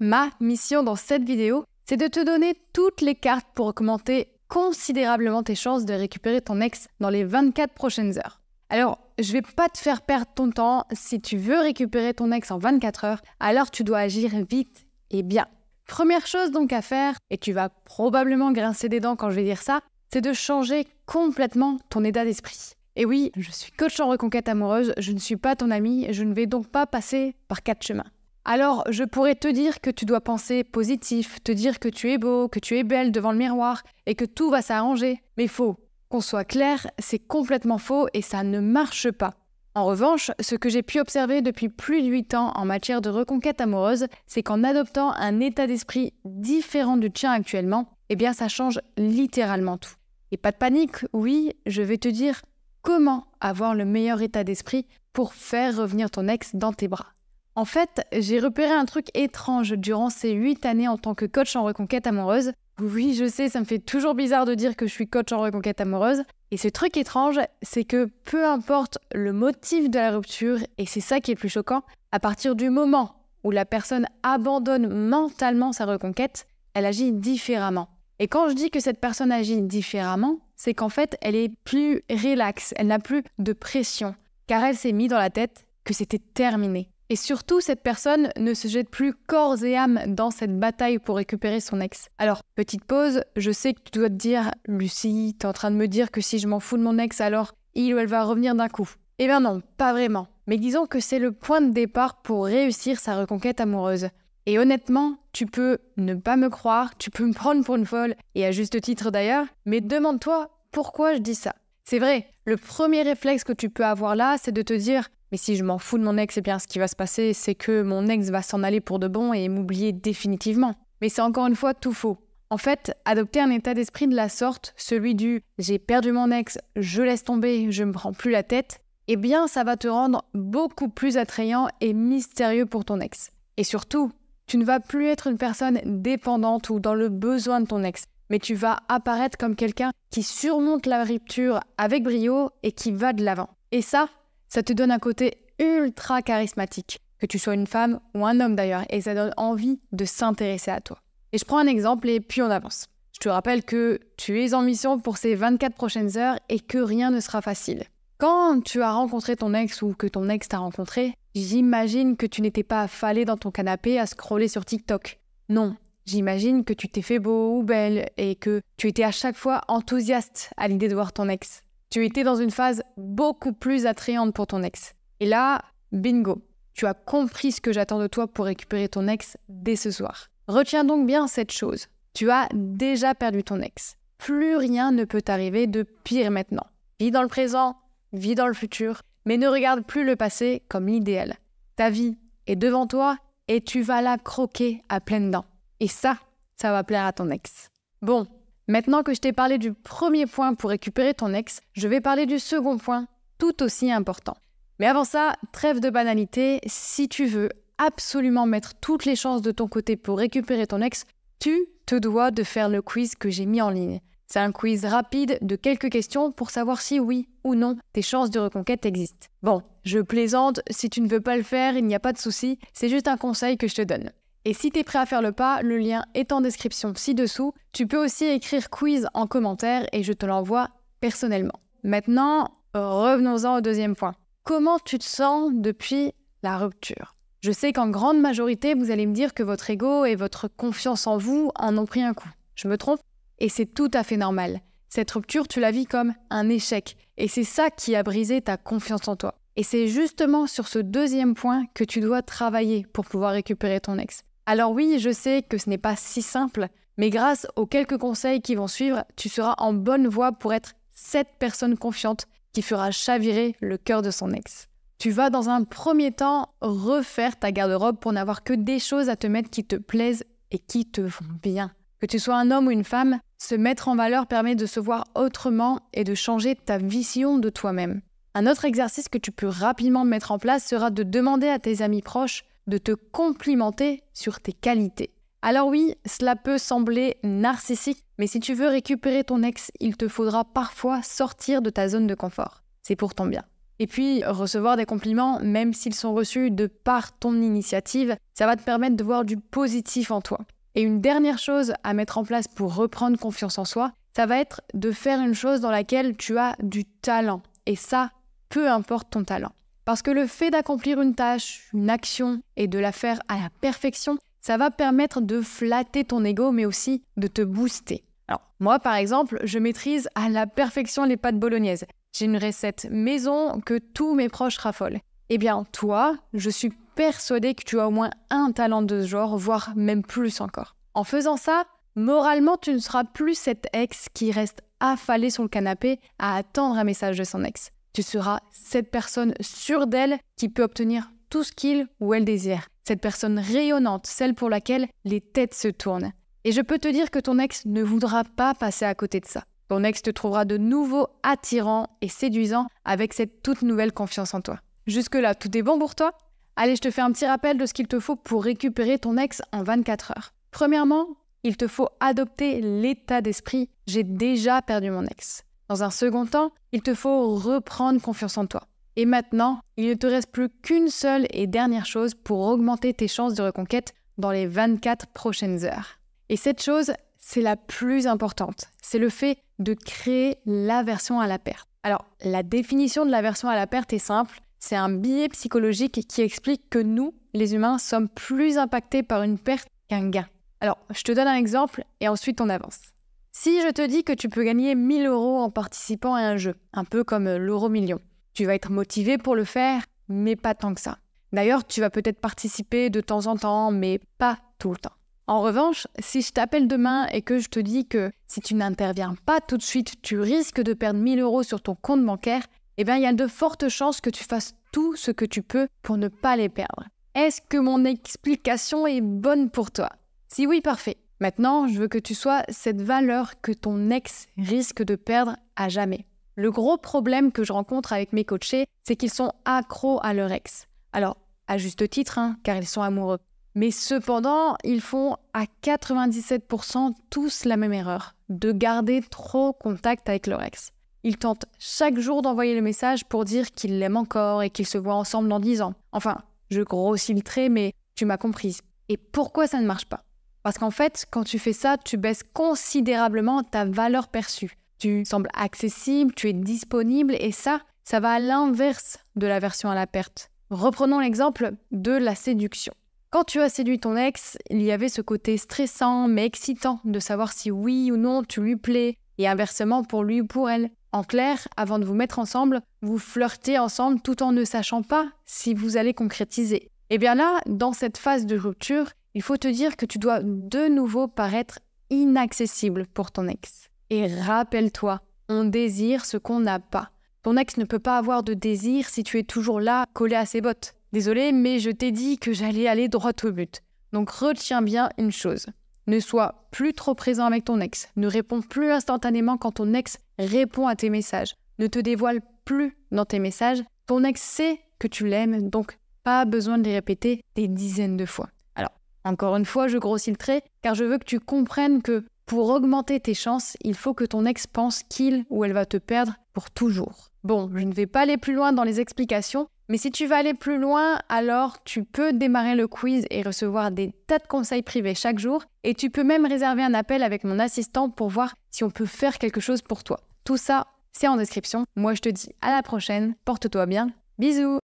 ma mission dans cette vidéo, c'est de te donner toutes les cartes pour augmenter considérablement tes chances de récupérer ton ex dans les 24 prochaines heures. Alors, je vais pas te faire perdre ton temps. Si tu veux récupérer ton ex en 24 heures, alors tu dois agir vite et bien. Première chose donc à faire, et tu vas probablement grincer des dents quand je vais dire ça, c'est de changer complètement ton état d'esprit. Et oui, je suis coach en reconquête amoureuse, je ne suis pas ton ami, je ne vais donc pas passer par 4 chemins. Alors, je pourrais te dire que tu dois penser positif, te dire que tu es beau, que tu es belle devant le miroir et que tout va s'arranger. Mais faux. Qu'on soit clair, c'est complètement faux et ça ne marche pas. En revanche, ce que j'ai pu observer depuis plus de 8 ans en matière de reconquête amoureuse, c'est qu'en adoptant un état d'esprit différent du tien actuellement, eh bien ça change littéralement tout. Et pas de panique, oui, je vais te dire comment avoir le meilleur état d'esprit pour faire revenir ton ex dans tes bras. En fait, j'ai repéré un truc étrange durant ces 8 années en tant que coach en reconquête amoureuse. Oui, je sais, ça me fait toujours bizarre de dire que je suis coach en reconquête amoureuse. Et ce truc étrange, c'est que peu importe le motif de la rupture, et c'est ça qui est le plus choquant, à partir du moment où la personne abandonne mentalement sa reconquête, elle agit différemment. Et quand je dis que cette personne agit différemment, c'est qu'en fait, elle est plus relaxe, elle n'a plus de pression, car elle s'est mis dans la tête que c'était terminé. Et surtout, cette personne ne se jette plus corps et âme dans cette bataille pour récupérer son ex. Alors, petite pause, je sais que tu dois te dire « Lucie, t'es en train de me dire que si je m'en fous de mon ex, alors il ou elle va revenir d'un coup ». Eh bien non, pas vraiment. Mais disons que c'est le point de départ pour réussir sa reconquête amoureuse. Et honnêtement, tu peux ne pas me croire, tu peux me prendre pour une folle, et à juste titre d'ailleurs, mais demande-toi pourquoi je dis ça. C'est vrai, le premier réflexe que tu peux avoir là, c'est de te dire « Mais si je m'en fous de mon ex, eh bien ce qui va se passer, c'est que mon ex va s'en aller pour de bon et m'oublier définitivement. » Mais c'est encore une fois tout faux. En fait, adopter un état d'esprit de la sorte, celui du « j'ai perdu mon ex, je laisse tomber, je me prends plus la tête », eh bien ça va te rendre beaucoup plus attrayant et mystérieux pour ton ex. Et surtout, tu ne vas plus être une personne dépendante ou dans le besoin de ton ex, mais tu vas apparaître comme quelqu'un qui surmonte la rupture avec brio et qui va de l'avant. Et ça te donne un côté ultra charismatique, que tu sois une femme ou un homme d'ailleurs, et ça donne envie de s'intéresser à toi. Et je prends un exemple et puis on avance. Je te rappelle que tu es en mission pour ces 24 prochaines heures et que rien ne sera facile. Quand tu as rencontré ton ex ou que ton ex t'a rencontré, j'imagine que tu n'étais pas affalé dans ton canapé à scroller sur TikTok. Non, j'imagine que tu t'es fait beau ou belle et que tu étais à chaque fois enthousiaste à l'idée de voir ton ex. Tu étais dans une phase beaucoup plus attrayante pour ton ex. Et là, bingo, tu as compris ce que j'attends de toi pour récupérer ton ex dès ce soir. Retiens donc bien cette chose. Tu as déjà perdu ton ex. Plus rien ne peut t'arriver de pire maintenant. Vis dans le présent, vis dans le futur, mais ne regarde plus le passé comme l'idéal. Ta vie est devant toi et tu vas la croquer à pleines dents. Et ça va plaire à ton ex. Bon. Maintenant que je t'ai parlé du premier point pour récupérer ton ex, je vais parler du second point, tout aussi important. Mais avant ça, trêve de banalité, si tu veux absolument mettre toutes les chances de ton côté pour récupérer ton ex, tu te dois de faire le quiz que j'ai mis en ligne. C'est un quiz rapide de quelques questions pour savoir si oui ou non tes chances de reconquête existent. Bon, je plaisante, si tu ne veux pas le faire, il n'y a pas de souci, c'est juste un conseil que je te donne. Et si tu es prêt à faire le pas, le lien est en description ci-dessous. Tu peux aussi écrire quiz en commentaire et je te l'envoie personnellement. Maintenant, revenons-en au deuxième point. Comment tu te sens depuis la rupture ? Je sais qu'en grande majorité, vous allez me dire que votre ego et votre confiance en vous en ont pris un coup. Je me trompe ? Et c'est tout à fait normal. Cette rupture, tu la vis comme un échec. Et c'est ça qui a brisé ta confiance en toi. Et c'est justement sur ce deuxième point que tu dois travailler pour pouvoir récupérer ton ex. Alors oui, je sais que ce n'est pas si simple, mais grâce aux quelques conseils qui vont suivre, tu seras en bonne voie pour être cette personne confiante qui fera chavirer le cœur de son ex. Tu vas dans un premier temps refaire ta garde-robe pour n'avoir que des choses à te mettre qui te plaisent et qui te vont bien. Que tu sois un homme ou une femme, se mettre en valeur permet de se voir autrement et de changer ta vision de toi-même. Un autre exercice que tu peux rapidement mettre en place sera de demander à tes amis proches de te complimenter sur tes qualités. Alors oui, cela peut sembler narcissique, mais si tu veux récupérer ton ex, il te faudra parfois sortir de ta zone de confort. C'est pour ton bien. Et puis, recevoir des compliments, même s'ils sont reçus de par ton initiative, ça va te permettre de voir du positif en toi. Et une dernière chose à mettre en place pour reprendre confiance en soi, ça va être de faire une chose dans laquelle tu as du talent. Et ça, peu importe ton talent. Parce que le fait d'accomplir une tâche, une action et de la faire à la perfection, ça va permettre de flatter ton ego, mais aussi de te booster. Alors, moi, par exemple, je maîtrise à la perfection les pâtes bolognaises. J'ai une recette maison que tous mes proches raffolent. Eh bien, toi, je suis persuadée que tu as au moins un talent de ce genre, voire même plus encore. En faisant ça, moralement, tu ne seras plus cette ex qui reste affalée sur le canapé à attendre un message de son ex. Tu seras cette personne sûre d'elle qui peut obtenir tout ce qu'il ou elle désire. Cette personne rayonnante, celle pour laquelle les têtes se tournent. Et je peux te dire que ton ex ne voudra pas passer à côté de ça. Ton ex te trouvera de nouveau attirant et séduisant avec cette toute nouvelle confiance en toi. Jusque-là, tout est bon pour toi? Allez, je te fais un petit rappel de ce qu'il te faut pour récupérer ton ex en 24 heures. Premièrement, il te faut adopter l'état d'esprit « j'ai déjà perdu mon ex ». Dans un second temps, il te faut reprendre confiance en toi. Et maintenant, il ne te reste plus qu'une seule et dernière chose pour augmenter tes chances de reconquête dans les 24 prochaines heures. Et cette chose, c'est la plus importante. C'est le fait de créer l'aversion à la perte. Alors, la définition de l'aversion à la perte est simple. C'est un biais psychologique qui explique que nous, les humains, sommes plus impactés par une perte qu'un gain. Alors, je te donne un exemple et ensuite on avance. Si je te dis que tu peux gagner 1 000 € en participant à un jeu, un peu comme l'euro million, tu vas être motivé pour le faire, mais pas tant que ça. D'ailleurs, tu vas peut-être participer de temps en temps, mais pas tout le temps. En revanche, si je t'appelle demain et que je te dis que si tu n'interviens pas tout de suite, tu risques de perdre 1 000 € sur ton compte bancaire, eh bien, il y a de fortes chances que tu fasses tout ce que tu peux pour ne pas les perdre. Est-ce que mon explication est bonne pour toi? Si oui, parfait. Maintenant, je veux que tu sois cette valeur que ton ex risque de perdre à jamais. Le gros problème que je rencontre avec mes coachés, c'est qu'ils sont accros à leur ex. Alors, à juste titre, car ils sont amoureux. Mais cependant, ils font à 97% tous la même erreur, de garder trop contact avec leur ex. Ils tentent chaque jour d'envoyer le message pour dire qu'ils l'aiment encore et qu'ils se voient ensemble dans 10 ans. Enfin, je grossis le trait, mais tu m'as comprise. Et pourquoi ça ne marche pas? Parce qu'en fait, quand tu fais ça, tu baisses considérablement ta valeur perçue. Tu sembles accessible, tu es disponible et ça va à l'inverse de l'aversion à la perte. Reprenons l'exemple de la séduction. Quand tu as séduit ton ex, il y avait ce côté stressant mais excitant de savoir si oui ou non tu lui plais et inversement pour lui ou pour elle. En clair, avant de vous mettre ensemble, vous flirtez ensemble tout en ne sachant pas si vous allez concrétiser. Et bien là, dans cette phase de rupture, il faut te dire que tu dois de nouveau paraître inaccessible pour ton ex. Et rappelle-toi, on désire ce qu'on n'a pas. Ton ex ne peut pas avoir de désir si tu es toujours là, collé à ses bottes. Désolé, mais je t'ai dit que j'allais aller droit au but. Donc retiens bien une chose. Ne sois plus trop présent avec ton ex. Ne réponds plus instantanément quand ton ex répond à tes messages. Ne te dévoile plus dans tes messages. Ton ex sait que tu l'aimes, donc pas besoin de les répéter des dizaines de fois. Alors, encore une fois, je grossis le trait, car je veux que tu comprennes que pour augmenter tes chances, il faut que ton ex pense qu'il ou elle va te perdre pour toujours. Bon, je ne vais pas aller plus loin dans les explications, mais si tu vas aller plus loin, alors tu peux démarrer le quiz et recevoir des tas de conseils privés chaque jour, et tu peux même réserver un appel avec mon assistant pour voir si on peut faire quelque chose pour toi. Tout ça, c'est en description. Moi, je te dis à la prochaine, porte-toi bien, bisous!